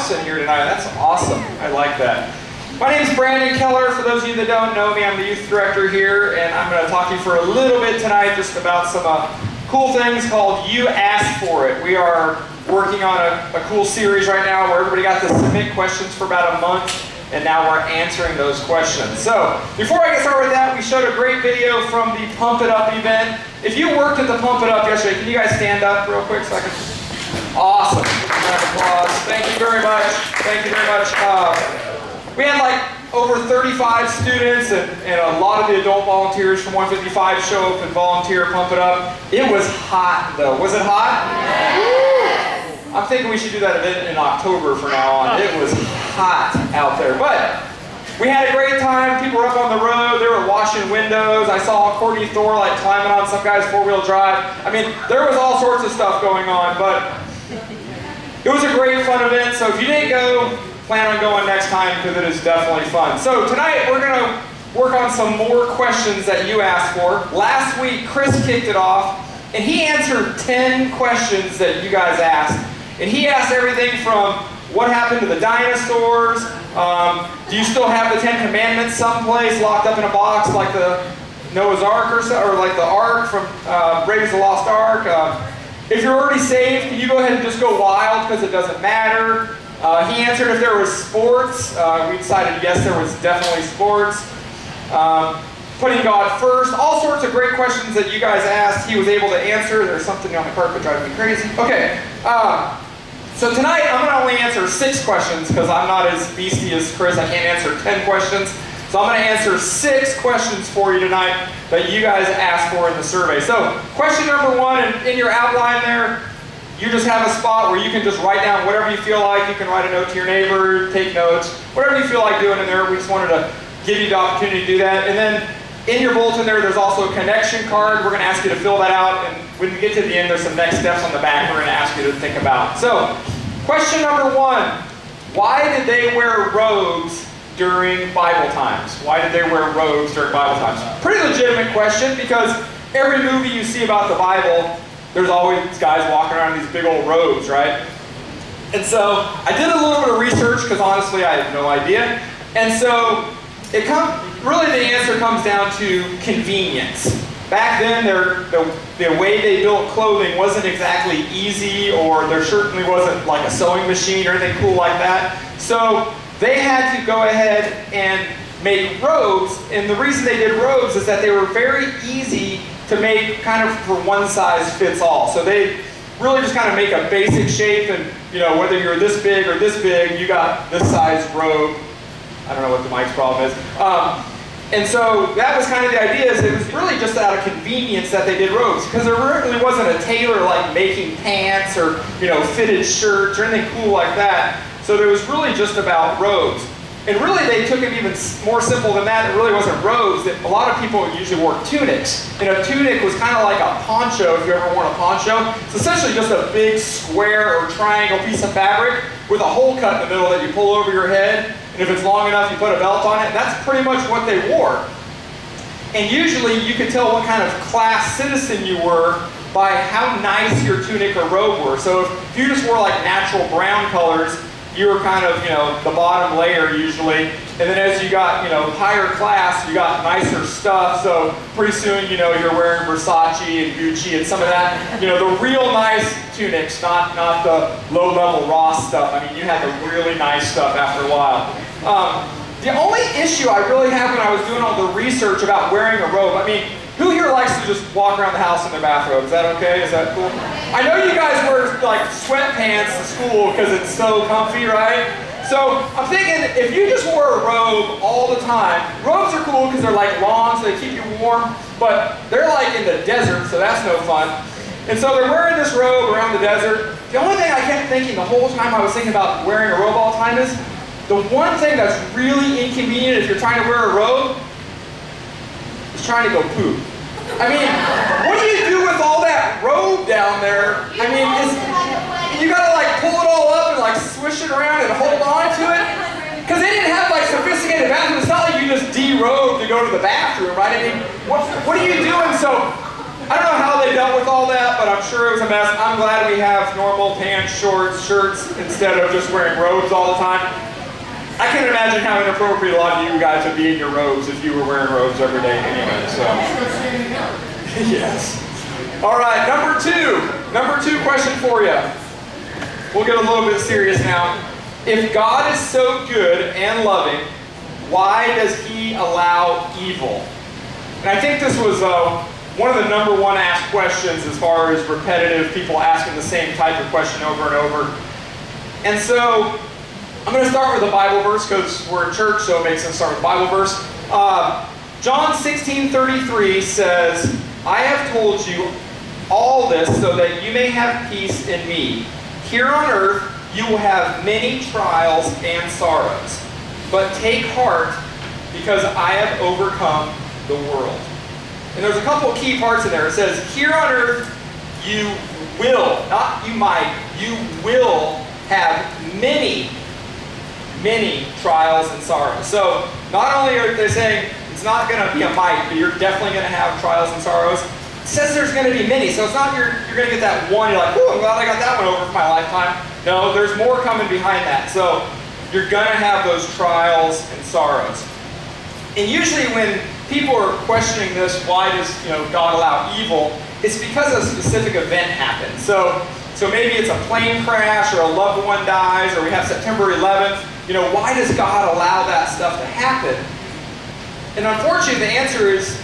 house in here tonight. That's awesome. I like that. My name is Brandon Keller. For those of you that don't know me, I'm the youth director here, and I'm going to talk to you for a little bit tonight just about some cool things called You Asked For It. We are working on a cool series right now where everybody got to submit questions for about a month, and now we're answering those questions. So, before I get started with that, we showed a great video from the Pump It Up event. If you worked at the Pump It Up yesterday, can you guys stand up real quick so I can... Awesome. Round of applause. Thank you very much. Thank you very much. We had like over 35 students and a lot of the adult volunteers from 155 show up and volunteer, Pump It Up. It was hot though. Was it hot? Yes. I'm thinking we should do that event in October from now on. It was hot out there. But we had a great time. People were up on the road. They were washing windows. I saw Courtney Thor like climbing on some guy's four-wheel drive. I mean, there was all sorts of stuff going on, but it was a great fun event. So if you didn't go, plan on going next time because it is definitely fun. So tonight we're going to work on some more questions that you asked for. Last week Chris kicked it off and he answered 10 questions that you guys asked. And he asked everything from what happened to the dinosaurs, do you still have the 10 Commandments someplace locked up in a box like the Noah's Ark or like the Ark from Raiders of the Lost Ark? If you're already saved, can you go ahead and just go wild because it doesn't matter? He answered if there was sports. We decided yes, there was definitely sports. Putting God first. All sorts of great questions that you guys asked, he was able to answer. There's something on the carpet driving me crazy. Okay. So tonight, I'm going to only answer 6 questions because I'm not as beastie as Chris. I can't answer 10 questions. So I'm going to answer 6 questions for you tonight that you guys asked for in the survey. So question number 1, in your outline there, you just have a spot where you can just write down whatever you feel like. You can write a note to your neighbor, take notes, whatever you feel like doing in there. We just wanted to give you the opportunity to do that. And then in your bulletin there's also a connection card. We're going to ask you to fill that out. And when we get to the end, there's some next steps on the back we're going to ask you to think about. So, question number 1. Why did they wear robes during Bible times? Why did they wear robes during Bible times? Pretty legitimate question because every movie you see about the Bible, there's always guys walking around in these big old robes, right? And so I did a little bit of research because honestly I have no idea. And so really the answer comes down to convenience. Back then the way they built clothing wasn't exactly easy, or there certainly wasn't like a sewing machine or anything cool like that. So they had to go ahead and make robes, and the reason they did robes is that they were very easy to make kind of for one size fits all. So they really just kind of make a basic shape, and you know, whether you're this big or this big, you got this size robe. I don't know what the mic's problem is. And so that was kind of the idea, is it was really just out of convenience that they did robes, because there really wasn't a tailor like making pants or, you know, fitted shirts or anything cool like that. So it was really just about robes. And really they took it even more simple than that. It really wasn't robes. A lot of people usually wore tunics. And a tunic was kind of like a poncho, if you ever worn a poncho. It's essentially just a big square or triangle piece of fabric with a hole cut in the middle that you pull over your head. And if it's long enough, you put a belt on it. That's pretty much what they wore. And usually you could tell what kind of class citizen you were by how nice your tunic or robe were. So if you just wore like natural brown colors, you were kind of, you know, the bottom layer usually. And then as you got, you know, higher class, you got nicer stuff. So pretty soon, you know, you're wearing Versace and Gucci and some of that, you know, the real nice tunics, not the low-level Ross stuff. I mean, you had the really nice stuff after a while. The only issue I really had when I was doing all the research about wearing a robe, I mean, who here likes to just walk around the house in their bathrobe? Is that okay? Is that cool? I know you guys wear like sweatpants to school because it's so comfy, right? So I'm thinking if you just wore a robe all the time, robes are cool because they're like long so they keep you warm, but they're like in the desert, so that's no fun. And so they're wearing this robe around the desert. The only thing I kept thinking the whole time I was thinking about wearing a robe all the time is, the one thing that's really inconvenient if you're trying to wear a robe is trying to go poop. I mean, what do you do with all that robe down there? I mean, you gotta like pull it all up and like swish it around and hold on to it? Because they didn't have like sophisticated bathrooms. It's not like you just derobe to go to the bathroom, right? I mean, what are you doing? So I don't know how they dealt with all that, but I'm sure it was a mess. I'm glad we have normal pants, shorts, shirts, instead of just wearing robes all the time. I can imagine how inappropriate a lot of you guys would be in your robes if you were wearing robes every day anyway, so. Yes. All right, number two question for you. We'll get a little bit serious now. If God is so good and loving, why does he allow evil? And I think this was one of the number one asked questions as far as repetitive people asking the same type of question over and over. And so I'm going to start with a Bible verse because we're a church, so it makes sense to start with a Bible verse. John 16:33 says, I have told you all this so that you may have peace in me. Here on earth you will have many trials and sorrows. But take heart, because I have overcome the world. And there's a couple of key parts in there. It says, here on earth you will, not you might, you will have many trials and sorrows. So not only are they saying it's not going to be a might, but you're definitely going to have trials and sorrows. It says there's going to be many. So it's not you're going to get that one, you're like, oh, I'm glad I got that one over for my lifetime. No, there's more coming behind that. So you're going to have those trials and sorrows. And usually when people are questioning this, why does God allow evil, it's because a specific event happens. So maybe it's a plane crash or a loved one dies or we have September 11th. Why does God allow that stuff to happen? And unfortunately, the answer is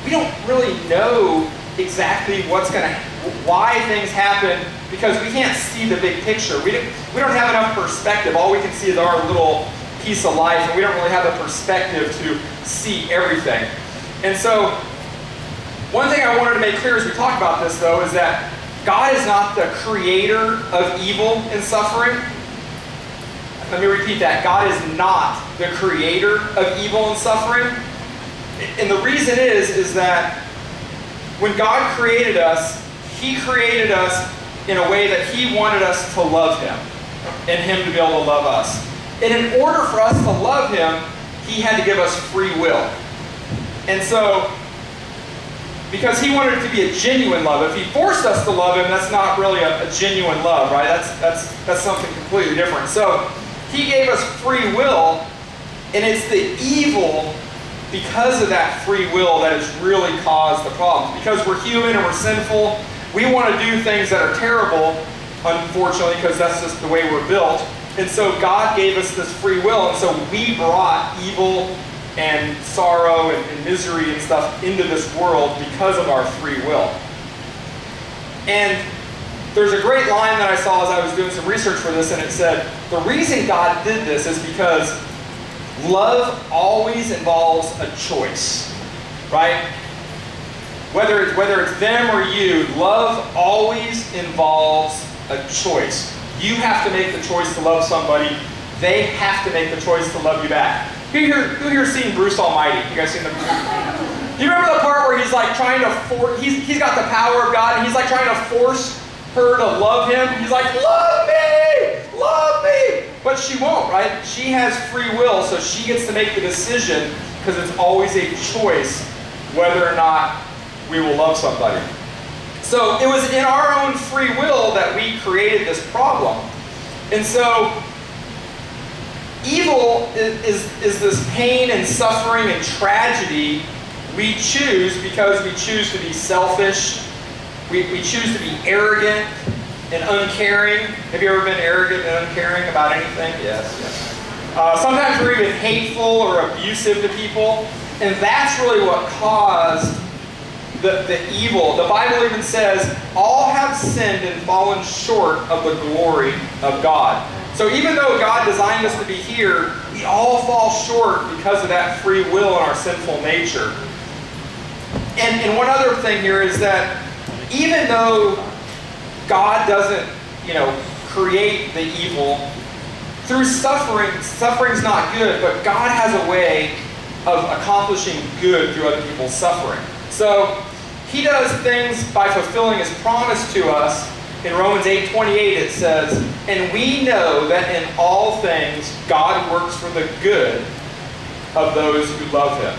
we don't really know exactly why things happen because we can't see the big picture. We don't have enough perspective. All we can see is our little piece of life, and we don't really have the perspective to see everything. And so, one thing I wanted to make clear as we talk about this, though, is that God is not the creator of evil and suffering. Let me repeat that. God is not the creator of evil and suffering. And the reason is that when God created us, he created us in a way that he wanted us to love him and him to be able to love us. And in order for us to love him, he had to give us free will. And so, because he wanted it to be a genuine love. If he forced us to love him, that's not really a genuine love, right? That's something completely different. So he gave us free will, and it's the evil because of that free will that has really caused the problem. Because we're human and we're sinful, we want to do things that are terrible, unfortunately, because that's just the way we're built. And so God gave us this free will, and so we brought evil and sorrow and misery and stuff into this world because of our free will. And there's a great line that I saw as I was doing some research for this, and it said, the reason God did this is because love always involves a choice, right? Whether it's them or you, love always involves a choice. You have to make the choice to love somebody. They have to make the choice to love you back. Who here's seen Bruce Almighty? You guys seen the movie? You remember the part where he's like trying to force, he's got the power of God, and he's like trying to force her to love him. He's like, love me! Love me! But she won't, right? She has free will, so she gets to make the decision because it's always a choice whether or not we will love somebody. So it was in our own free will that we created this problem. And so evil is this pain and suffering and tragedy we choose because we choose to be selfish. We choose to be arrogant and uncaring. Have you ever been arrogant and uncaring about anything? Yes. Sometimes we're even hateful or abusive to people. And that's really what caused the evil. The Bible even says, all have sinned and fallen short of the glory of God. So even though God designed us to be here, we all fall short because of that free will and our sinful nature. And one other thing here is that even though God doesn't, create the evil, through suffering's not good, but God has a way of accomplishing good through other people's suffering. So he does things by fulfilling his promise to us. In Romans 8:28 it says, and we know that in all things God works for the good of those who love him,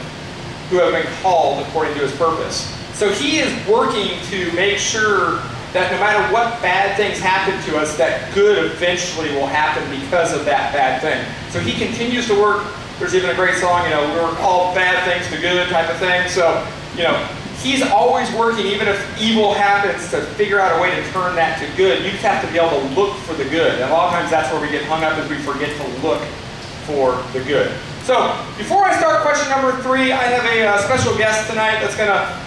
who have been called according to his purpose. So he is working to make sure that no matter what bad things happen to us, that good eventually will happen because of that bad thing. So he continues to work. There's even a great song, work all bad things to good type of thing. So, he's always working, even if evil happens, to figure out a way to turn that to good. You just have to be able to look for the good. And a lot of times that's where we get hung up, is we forget to look for the good. So, before I start question number 3, I have a special guest tonight that's going to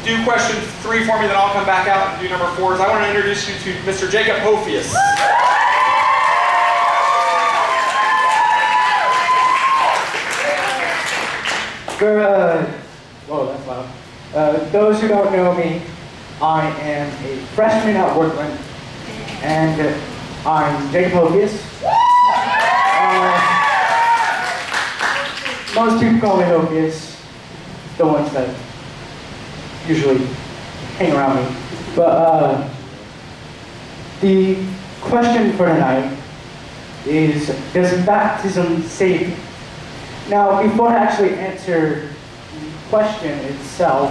do question 3 for me, then I'll come back out and do number 4. I want to introduce you to Mr. Jacob Hofius. Whoa, that's loud. Those who don't know me, I am a freshman at Woodland, and I'm Jacob Hofius. Most people call me Hofius, the ones that usually hang around me. But the question for tonight is, does baptism save you? Now, before I actually answer the question itself,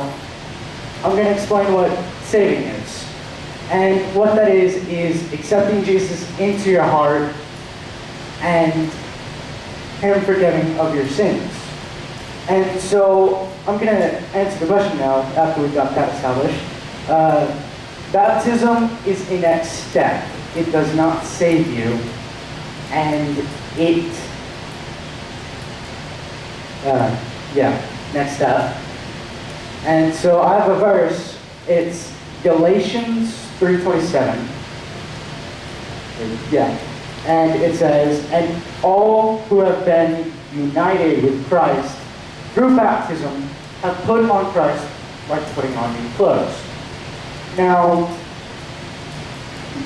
I'm going to explain what saving is. And what that is accepting Jesus into your heart and Him forgiving of your sins. And so, I'm going to answer the question now, after we've got that established. Baptism is a next step. It does not save you, and it next step. And so I have a verse. It's Galatians 3:27. Yeah. And it says, "And all who have been united with Christ through baptism have put on Christ like putting on new clothes." Now,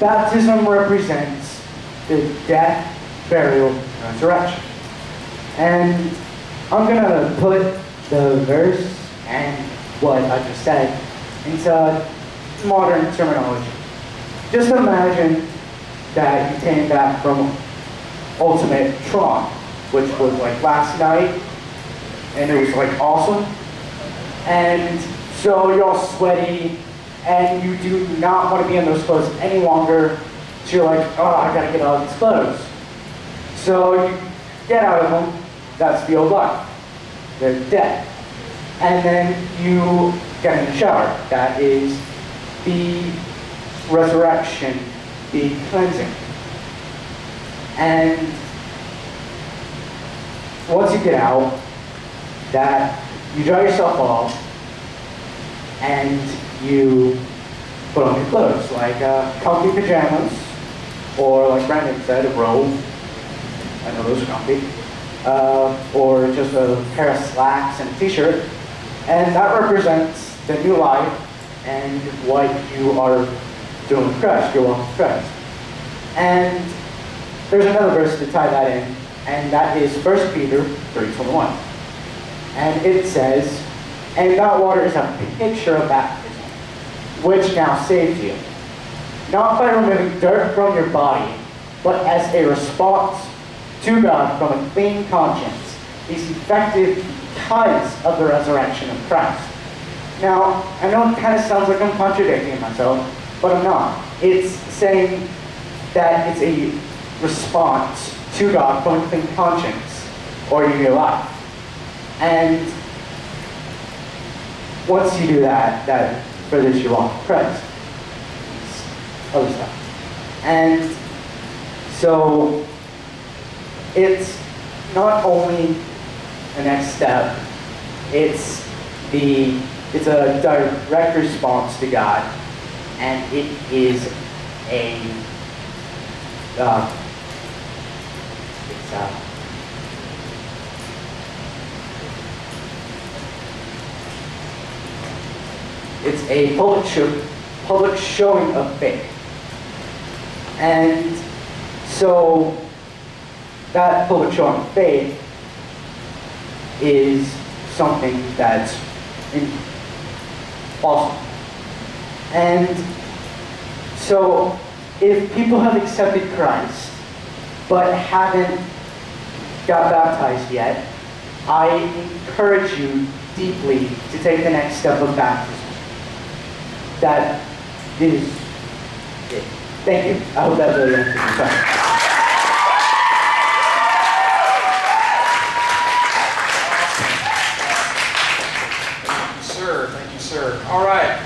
baptism represents the death, burial, and resurrection. And I'm going to put the verse and what I just said into modern terminology. Just imagine that you came back from Ultimate Tron, which was like last night, and it was like awesome. And so you're all sweaty, and you do not want to be in those clothes any longer. So you're like, oh, I gotta get out of these clothes. So you get out of them. That's the old life. They're dead. And then you get in the shower. That is the resurrection, the cleansing. And once you get out, that you dry yourself off, and you put on your clothes, like comfy pajamas, or like Brandon said, a robe. I know those are comfy. Or just a pair of slacks and a t-shirt. And that represents the new life and what you are doing with Christ, your walk with Christ. And there's another verse to tie that in, and that is 1 Peter 3:21. And it says, "And that water is a picture of baptism, which now saves you, not by removing dirt from your body, but as a response to God from a clean conscience, is effective because of the resurrection of Christ." Now, I know it kind of sounds like I'm contradicting myself, but I'm not. It's saying that it's a response to God from a clean conscience, or your new life. And once you do that, that furthers your walk with Christ. Other stuff. And so it's not only the next step, it's a direct response to God, and it is a it's a public showing of faith. And so that public showing of faith is something that's awesome. And so if people have accepted Christ but haven't got baptized yet, I encourage you deeply to take the next step of baptism. That is it. Thank you. I hope that really answers your question. Thank you, sir. All right.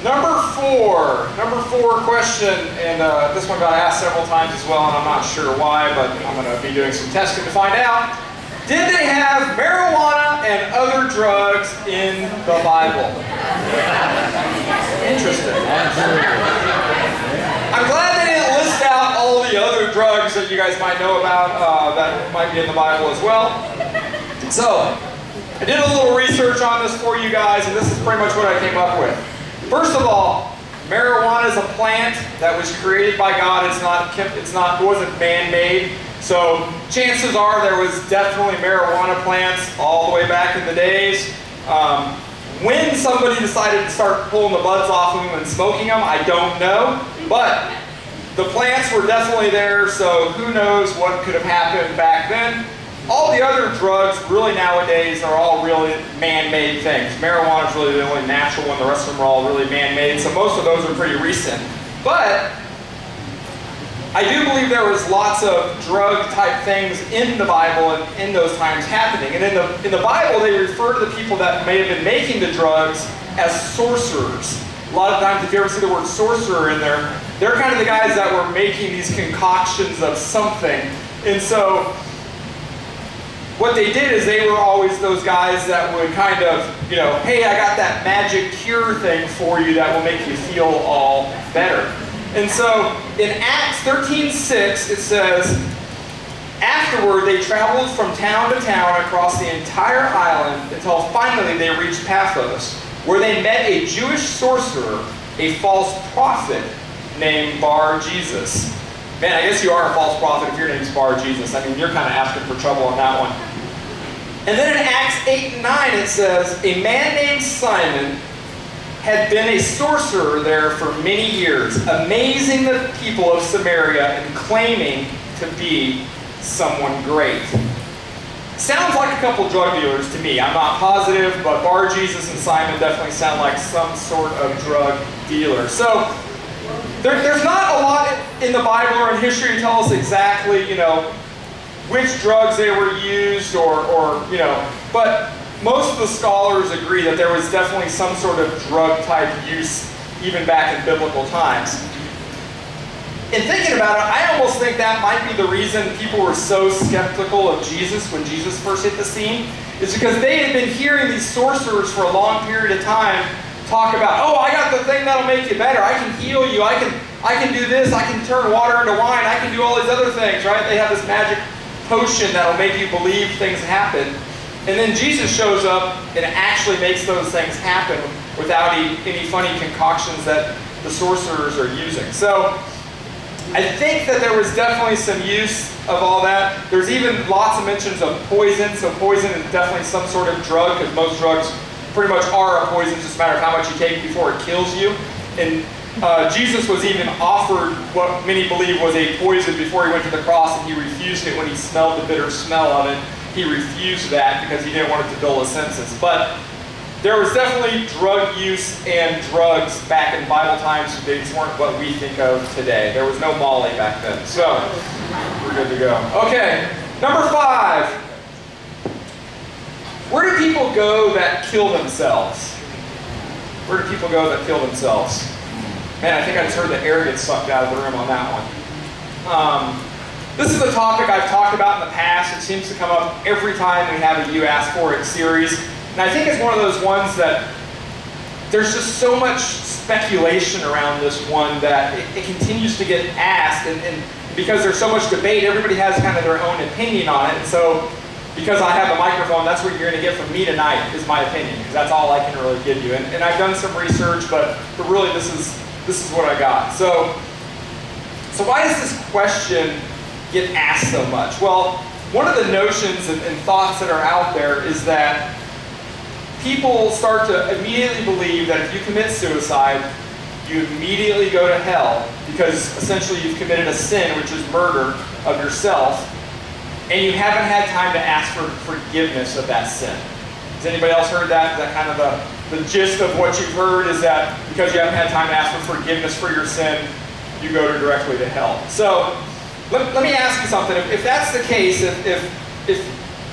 Number four question, and this one got asked several times as well, and I'm not sure why, but I'm going to be doing some testing to find out. Did they have marijuana and other drugs in the Bible? Interesting. I'm glad they didn't list out all the other drugs that you guys might know about that might be in the Bible as well. So, I did a little research on this for you guys, and this is pretty much what I came up with. First of all, marijuana is a plant that was created by God. It wasn't man-made. So chances are there was definitely marijuana plants all the way back in the days. When somebody decided to start pulling the buds off of them and smoking them, I don't know. But the plants were definitely there, so who knows what could have happened back then. All the other drugs really nowadays are all really man-made things. Marijuana is really the only natural one. The rest of them are all really man-made. So most of those are pretty recent. But I do believe there was lots of drug-type things in the Bible and in those times happening. And in the Bible, they refer to the people that may have been making the drugs as sorcerers. A lot of times, if you ever see the word sorcerer in there, they're kind of the guys that were making these concoctions of something. And so what they did is they were always those guys that would kind of, you know, hey, I got that magic cure thing for you that will make you feel all better. And so in Acts 13:6, it says, afterward they traveled from town to town across the entire island until finally they reached Paphos, where they met a Jewish sorcerer, a false prophet named Bar Jesus. Man, I guess you are a false prophet if your name's Bar Jesus. I mean, you're kind of asking for trouble on that one. And then in Acts 8 and 9 it says, a man named Simon had been a sorcerer there for many years, amazing the people of Samaria and claiming to be someone great. Sounds like a couple drug dealers to me. I'm not positive, but Bar Jesus and Simon definitely sound like some sort of drug dealer. So there's not a lot in the Bible or in history to tell us exactly, you know, which drugs they were used or you know, but most of the scholars agree that there was definitely some sort of drug-type use even back in biblical times. In thinking about it, I almost think that might be the reason people were so skeptical of Jesus when Jesus first hit the scene, is because they had been hearing these sorcerers for a long period of time talk about, oh, I got the thing that'll make you better. I can heal you. I can do this. I can turn water into wine. I can do all these other things, right? They have this magic potion that'll make you believe things happen. And then Jesus shows up and actually makes those things happen without any funny concoctions that the sorcerers are using. So I think that there was definitely some use of all that. There's even lots of mentions of poison. So poison is definitely some sort of drug, because most drugs pretty much are a poison. It's just a matter of how much you take before it kills you. And Jesus was even offered what many believe was a poison before he went to the cross, and he refused it when he smelled the bitter smell of it. He refused that because he didn't want it to dull his senses. But there was definitely drug use and drugs back in Bible times. They just weren't what we think of today. There was no Molly back then. So we're good to go. Okay, number 5. Where do people go that kill themselves? Where do people go that kill themselves? Man, I think I just heard the air get sucked out of the room on that one. This is a topic I've talked about in the past. It seems to come up every time we have a You Ask For It series. And I think it's one of those ones that there's just so much speculation around this one that it continues to get asked. And because there's so much debate, everybody has kind of their own opinion on it. And so because I have a microphone, that's what you're going to get from me tonight is my opinion, because that's all I can really give you. And I've done some research, but really this is what I got. So why does this question get asked so much? Well, one of the notions and thoughts that are out there is that people start to immediately believe that if you commit suicide, you immediately go to hell because essentially you've committed a sin, which is murder of yourself. and you haven't had time to ask for forgiveness of that sin. Has anybody else heard that? Is that kind of the gist of what you've heard, is that because you haven't had time to ask for forgiveness for your sin, you go directly to hell? So let me ask you something. If that's the case, if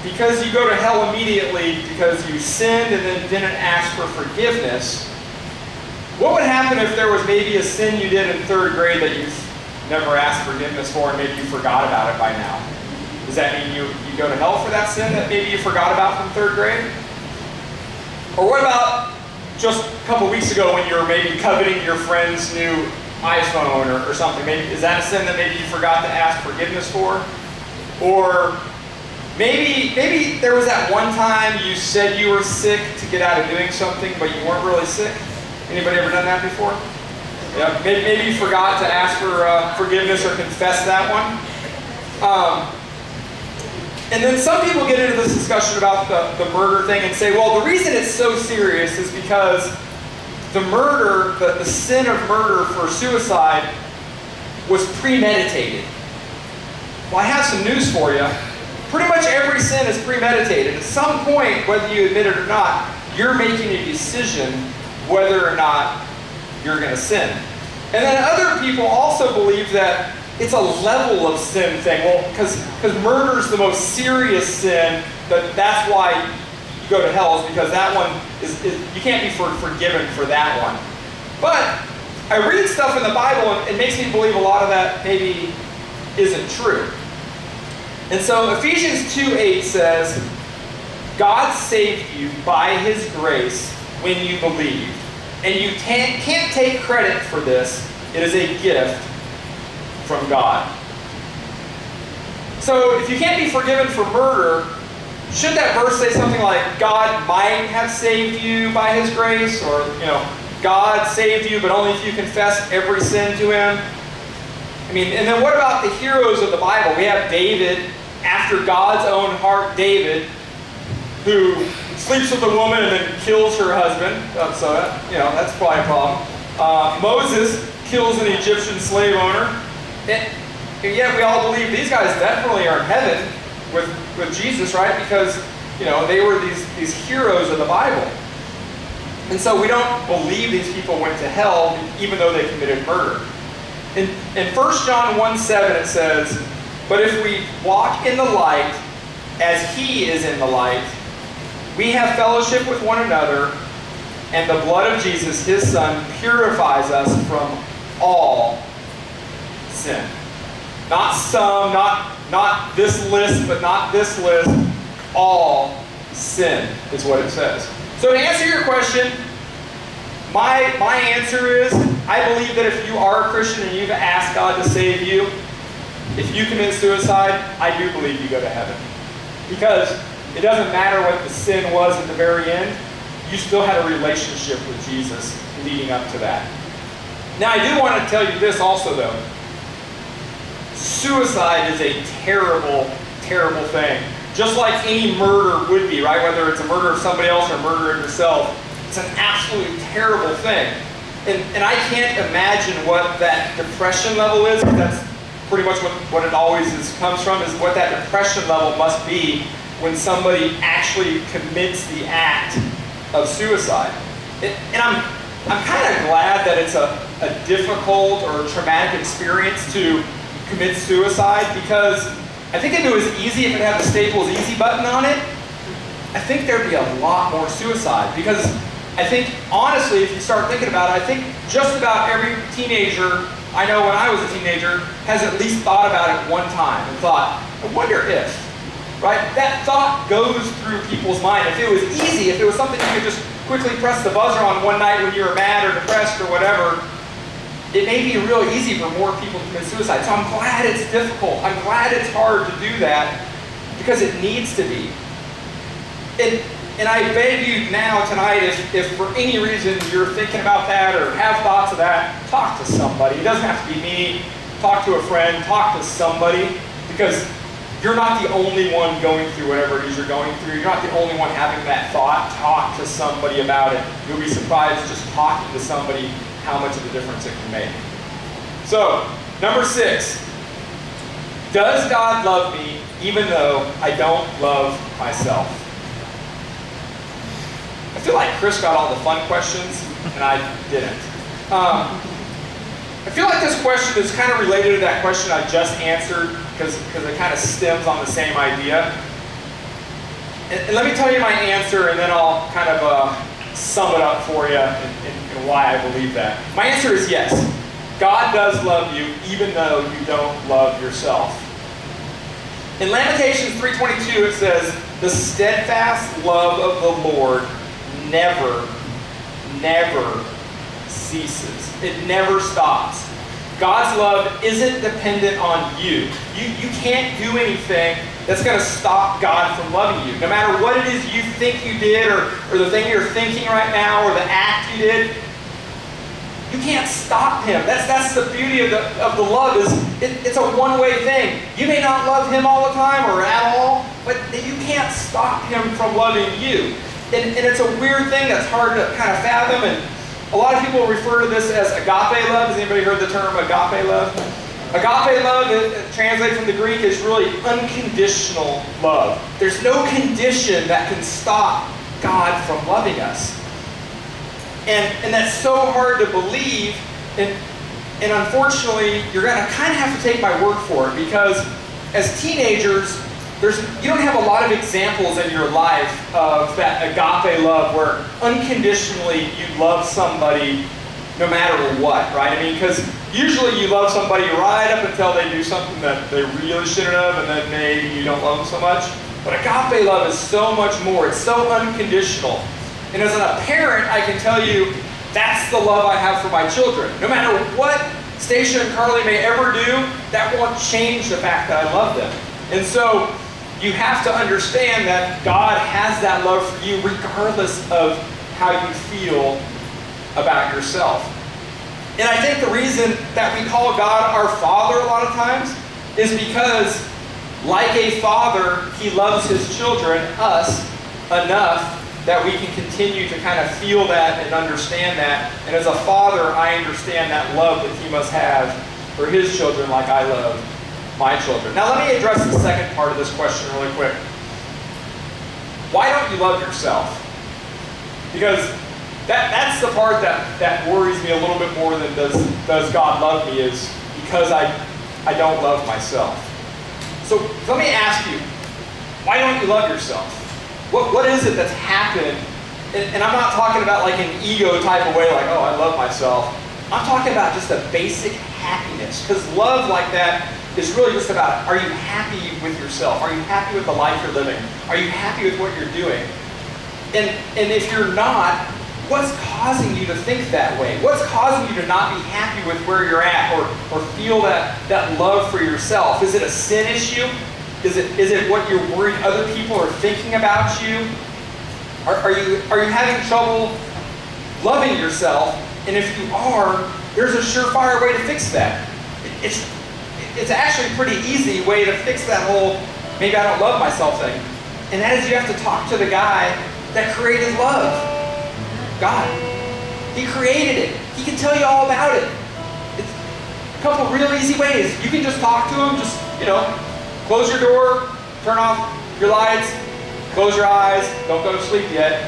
because you go to hell immediately because you sinned and then didn't ask for forgiveness, what would happen if there was maybe a sin you did in 3rd grade that you've never asked forgiveness for and maybe you forgot about it by now? Does that mean you go to hell for that sin that maybe you forgot about from 3rd grade? Or what about just a couple weeks ago when you were maybe coveting your friend's new iPhone or something? Maybe, is that a sin that maybe you forgot to ask forgiveness for? Or maybe there was that one time you said you were sick to get out of doing something, but you weren't really sick. Anybody ever done that before? Yeah. Maybe you forgot to ask for forgiveness or confess that one. And then some people get into this discussion about the murder thing and say, well, the reason it's so serious is because the murder, the sin of murder for suicide was premeditated. Well, I have some news for you. Pretty much every sin is premeditated. At some point, whether you admit it or not, you're making a decision whether or not you're going to sin. And then other people also believe that it's a level of sin thing. Well, because murder is the most serious sin, that's why you go to hell, is because that one is you can't be forgiven for that one. But I read stuff in the Bible and it makes me believe a lot of that maybe isn't true. And so Ephesians 2:8 says, God saved you by His grace when you believed. And you can't take credit for this. It is a gift from God. So if you can't be forgiven for murder, should that verse say something like, God might have saved you by His grace? Or, God saved you, but only if you confess every sin to Him? I mean, and then what about the heroes of the Bible? We have David, after God's own heart, David, who sleeps with a woman and then kills her husband. So, that's probably a problem. Moses kills an Egyptian slave owner. And yet we all believe these guys definitely are in heaven with Jesus, right? Because, they were these heroes of the Bible. And so we don't believe these people went to hell even though they committed murder. In 1 John 1:7 it says, but if we walk in the light as He is in the light, we have fellowship with one another, and the blood of Jesus, His Son, purifies us from all sin. Not some, not this list, but not this list. All sin is what it says. So to answer your question, my answer is, I believe that if you are a Christian and you've asked God to save you, if you commit suicide, I do believe you go to heaven. Because it doesn't matter what the sin was at the very end, you still had a relationship with Jesus leading up to that. Now I do want to tell you this also though. Suicide is a terrible, terrible thing. Just like any murder would be, right? Whether it's a murder of somebody else or a murder of yourself, it's an absolutely terrible thing. And I can't imagine what that depression level is, because that's pretty much what it always comes from, is what that depression level must be when somebody actually commits the act of suicide. And I'm kind of glad that it's a difficult or traumatic experience to commit suicide, because I think if it was easy, if it had the Staples Easy button on it, I think there'd be a lot more suicide. Because I think, honestly, if you start thinking about it, I think just about every teenager I know when I was a teenager has at least thought about it one time and thought, I wonder if, right? That thought goes through people's mind. If it was easy, if it was something you could just quickly press the buzzer on one night when you were mad or depressed or whatever, it may be real easy for more people to commit suicide. So I'm glad it's difficult. I'm glad it's hard to do that, because it needs to be. And I beg you now, tonight, if for any reason you're thinking about that or have thoughts of that, talk to somebody. It doesn't have to be me. Talk to a friend. Talk to somebody. Because you're not the only one going through whatever it is you're going through. You're not the only one having that thought. Talk to somebody about it. You'll be surprised just talking to somebody how much of a difference it can make. So, number 6. Does God love me even though I don't love myself? I feel like Chris got all the fun questions, and I didn't. I feel like this question is kind of related to that question I just answered because it kind of stems on the same idea. And let me tell you my answer, and then I'll kind of sum it up for you and why I believe that. My answer is yes. God does love you even though you don't love yourself. In Lamentations 3:22 it says, the steadfast love of the Lord never ceases. It never stops. God's love isn't dependent on you. You can't do anything that's going to stop God from loving you. No matter what it is you think you did or the thing you're thinking right now or the act you did, you can't stop him. That's the beauty of the love is it's a one-way thing. You may not love him all the time or at all, but you can't stop him from loving you. And it's a weird thing that's hard to kind of fathom. And a lot of people refer to this as agape love. Has anybody heard the term agape love? Agape love, translated from the Greek, is really unconditional love. There's no condition that can stop God from loving us. And that's so hard to believe, and unfortunately, you're going to kind of have to take my word for it, because as teenagers, you don't have a lot of examples in your life of that agape love where unconditionally you love somebody no matter what, right? I mean, because usually you love somebody right up until they do something that they really shouldn't have, and then maybe you don't love them so much. But agape love is so much more. It's so unconditional. And as a parent, I can tell you that's the love I have for my children. No matter what Stacia and Carly may ever do, that won't change the fact that I love them. And so you have to understand that God has that love for you regardless of how you feel about yourself. And I think the reason that we call God our Father a lot of times is because, like a father, he loves his children, us, enough that we can continue to kind of feel that and understand that. And as a father, I understand that love that he must have for his children like I love my children. Now let me address the second part of this question really quick. Why don't you love yourself? Because that's the part that worries me a little bit more than does God love me, is because I don't love myself. So let me ask you, why don't you love yourself? What is it that's happened? And I'm not talking about like an ego type of way, like, oh, I love myself. I'm talking about just a basic happiness. Because love like that is really just about, are you happy with yourself? Are you happy with the life you're living? Are you happy with what you're doing? And if you're not, what's causing you to think that way? What's causing you to not be happy with where you're at or feel that love for yourself? Is it a sin issue? Is it what you're worried other people are thinking about you? Are you having trouble loving yourself? And if you are, there's a surefire way to fix that. It's actually a pretty easy way to fix that whole maybe I don't love myself thing. And that is you have to talk to the guy that created love. God. He created it. He can tell you all about it. It's a couple real easy ways. You can just talk to him, just, close your door, turn off your lights, close your eyes, don't go to sleep yet,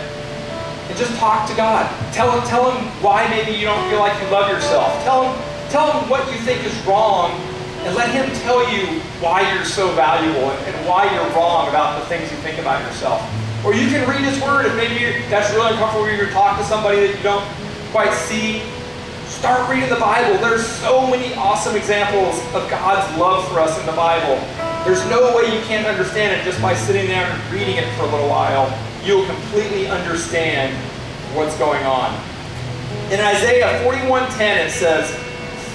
and just talk to God. Tell him why maybe you don't feel like you love yourself. Tell him what you think is wrong, and let him tell you why you're so valuable and why you're wrong about the things you think about yourself. Or you can read his word if maybe that's really uncomfortable for you to talk to somebody that you don't quite see. Start reading the Bible. There's so many awesome examples of God's love for us in the Bible. There's no way you can't understand it just by sitting there and reading it for a little while. You'll completely understand what's going on. In Isaiah 41:10 it says,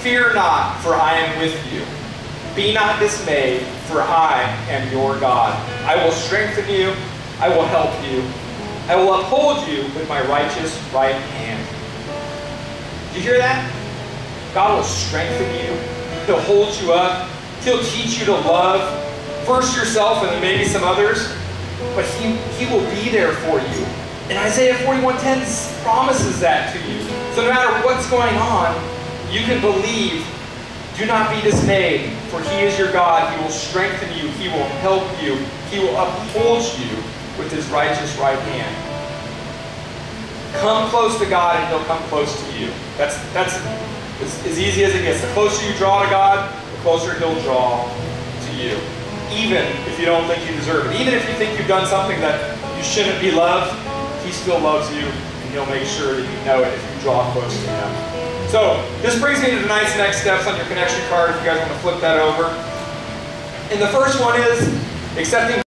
"Fear not, for I am with you. Be not dismayed, for I am your God. I will strengthen you. I will help you. I will uphold you with my righteous right hand." Do you hear that? God will strengthen you. He'll hold you up. He'll teach you to love, first yourself and then maybe some others, but He will be there for you. And Isaiah 41:10 promises that to you. So no matter what's going on, you can believe, do not be dismayed, For he is your God. He will strengthen you. He will help you. He will uphold you with his righteous right hand. Come close to God and he'll come close to you. That's as easy as it gets. The closer you draw to God, the closer he'll draw to you. Even if you don't think you deserve it. Even if you think you've done something that you shouldn't be loved, he still loves you, and he'll make sure that you know it if you draw close to him. So, this brings me to tonight's next steps on your connection card, if you guys want to flip that over. And the first one is accepting